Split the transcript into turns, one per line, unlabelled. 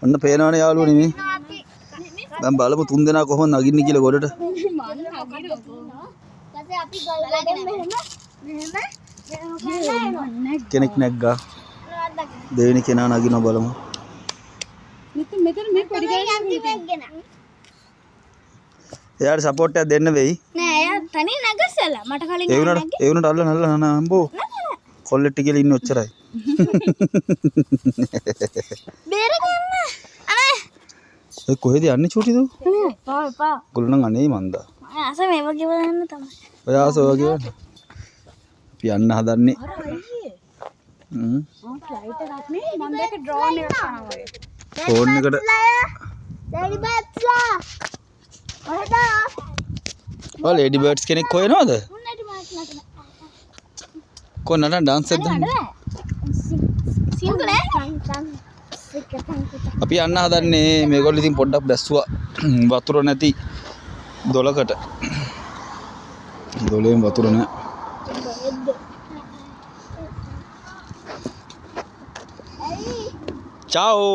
ඔන්න පේනවනේ යාළුවනේ මේ. දැන් බලමු තුන් දෙනා කොහොමද නගින්නේ කියලා ගොඩට. කෙනෙක් නැග්ගා. දෙවෙනි කෙනා නගිනවා බලමු.
මෙතන මේ පොඩි ගාන
එයාට සපෝට් එකක් දෙන්න වෙයි.
නෑ එයා තනිය නැගස්සලා මට කලින්
ඒ වුණාට අල්ල නෑ අම්බෝ. කොල්ලෙට්ටි කියලා ඉන්නේ ඔච්චරයි.
බේර ගන්න. අනේ.
ඒ කොහෙද යන්නේ චූටි දු?
පා.
ගොල්ලෝ නම් අනේ මන්දා.
ආස මේ වගේ බලන්න තමයි.
ඔය ආස වගේ වань. අපි යන්න හදන්නේ.
අර අයියේ.
ෆ්ලයිට්
එකක් නේ මම දැක්ක ඩ්‍රෝන් එකක් කරනවා වගේ.
ෆෝන් එකට
ලේඩි බර්ඩ්ස්ලා.
ඔය ලේඩි බර්ඩ්ස් කෙනෙක් හොයනවද?
ලේඩි බර්ඩ්ස්ලා.
කොහොනද ඩාන්ස් එකද?
සිංගලේ.
අපි යන්න හදන්නේ මේගොල්ලෝ ඉතින් පොඩ්ඩක් බැස්සුවා වතුර නැති දොලකට. දොලෙන් වතුර නැහැ. Ciao.